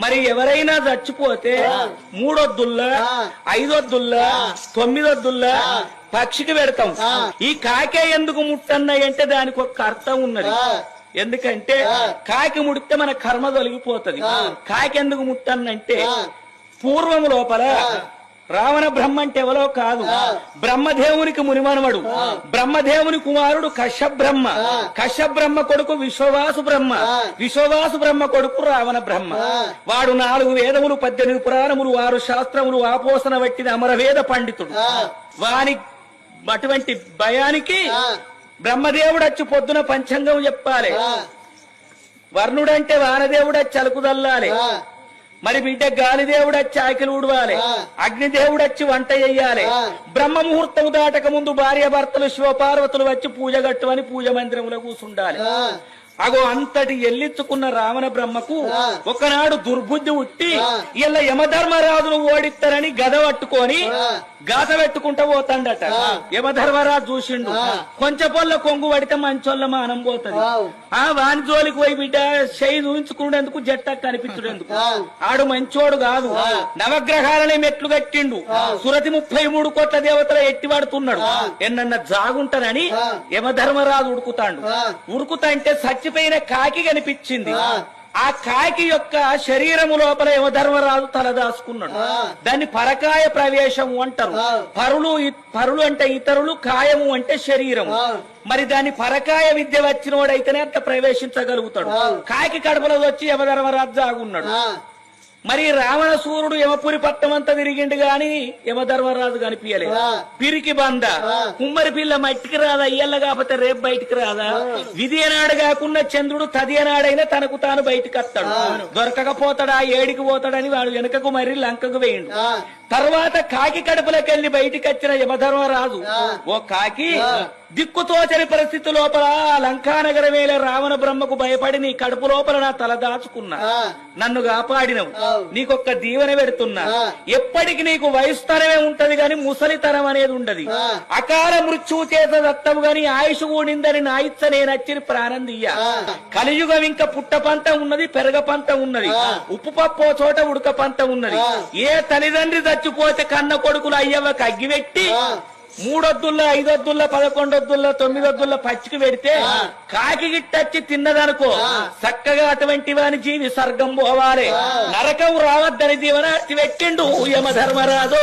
మరి ఎవరైనా చచ్చిపోతే 3 వద్దుల్లా 5 వద్దుల్లా 9 వద్దుల్లా పక్షికి పెడతాం. ఈ కాకే ఎందుకు ముట్టన్నాయి అంటే దానికి ఒక అర్థం ఉన్నది. ఎందుకంటే కాకి ముడితే మన కర్మ తొలగిపోతుంది. కాకి ఎందుకు ముట్టన్నంటే పూర్వం లోపల రావణ బ్రహ్మ అంటే ఎవరో కాదు, బ్రహ్మదేవునికి మునిమనవడు. బ్రహ్మదేవుని కుమారుడు కశ్యబ్రహ్మ. కశ్యబ్రహ్మ కొడుకు విశ్వవాసు బ్రహ్మ. విశ్వవాసు బ్రహ్మ కొడుకు రావణ బ్రహ్మ. వాడు 4 వేదములు 18 పురాణములు 6 శాస్త్రములు ఆపోసన వట్టిన అమరవేద పండితుడు. వాని అటువంటి భయానికి బ్రహ్మదేవుడు వచ్చి పొద్దున పంచాంగం చెప్పాలి, వర్ణుడంటే వానదేవుడు వచ్చి అలుకుదల్లాలి, మరి బిడ్డ గాలిదేవుడు వచ్చి ఆకిలు ఊడవాలి, అగ్నిదేవుడు వచ్చి వంట చెయ్యాలి. బ్రహ్మ ముహూర్తం దాటక ముందు భార్య భర్తలు శివపార్వతులు వచ్చి పూజ గట్టువని పూజ మందిరంలో కూర్చుండాలి. అగో అంతటి ఎల్లించుకున్న రావణ బ్రహ్మకు ఒకనాడు దుర్బుద్ధి ఉట్టి ఇలా యమధర్మరాజును ఓడిస్తారని గద పట్టుకొని గాత పెట్టుకుంటా పోతాడట. యమధర్మరాజు చూసిండు, కొంచెం పొల్ల కొంగు పడితే మంచోళ్ళ మానం పోతుంది. వాని జోలికి పోయి బిడ్డ చేయి చూపించుకునేందుకు జట్ట కనిపించుడేందుకు, ఆడు మంచోడు కాదు. నవగ్రహాలనే మెట్లు కట్టిండు, సురతి 33 కోట్ల దేవతల ఎట్టి పడుతున్నాడు. ఎన్నన్న జాగుంటానని యమధర్మరాజు ఉడుకుతాడు. ఉరుకుతా అంటే చచ్చిపోయిన కాకి కనిపించింది. ఆ కాకి యొక్క శరీరము లోపల యమధర్మరాజు తలదాసుకున్నాడు. దాన్ని పరకాయ ప్రవేశము అంటారు. పరులు అంటే ఇతరులు, కాయము అంటే శరీరము. మరి దాని పరకాయ విద్య వచ్చినోడైతేనే అట్లా ప్రవేశించగలుగుతాడు. కాకి కడుపులో వచ్చి యమధర్మరాజు జాగున్నాడు. మరి రావణ సూర్యుడు యమపురి పట్టం అంతా తిరిగిండు గాని యమధర్మరాజు కనిపించలేదు. పిరికి బంద కుమ్మరి పిల్ల మట్టికి రాదా, ఇయ్యల్ల కాకపోతే రేపు బయటికి రాదా. విధి అనాడు కాకుండా చంద్రుడు తది అనాడైనా తనకు తాను బయటికి వస్తాడు. దొరకకపోతాడా, ఏడికి పోతాడని వాడు వెనకకు మరి లంకకు వేయండు. తర్వాత కాకి కడుపులోకెళ్లి బయటికి వచ్చిన యమధర్మరాజు, ఓ కాకి, దిక్కుతోచని పరిస్థితి లోపల లంకానగరం వేళ రావణ బ్రహ్మకు భయపడి నీ కడుపు లోపల నా తల దాచుకున్నా, నన్ను కాపాడినవు, నీకొక్క దీవెన పెడుతున్నా. ఎప్పటికి నీకు వయసుతనమే ఉంటది గాని ముసలితనం అనేది ఉండదు. అకాల మృత్యువు చేత దత్తవు గాని ఆయుష్ కూడిందని నా ఇచ్చ నేనచ్చిన ప్రాణం దియ్య. కలియుగం ఇంకా పుట్ట పంట ఉన్నది, పెరగ పంట ఉన్నది, ఉప్పు పప్పు చోట ఉడక పంట ఉన్నది. ఏ తల్లిదండ్రి చచ్చిపోతే కన్న కొడుకులు అయ్యవకి అగ్గిపెట్టి 3 వద్దుల్లో 5 వద్దుల్లో 11 వద్దుల్లో 9 వద్దుల్లో పచ్చికి పెడితే కాకి గిట్టచ్చి తిన్నదనుకో చక్కగా అటువంటి వాని జీవి స్వర్గం పోవాలి, నరకం రావద్దని దీవన పెట్టిండు యమధర్మరాజు.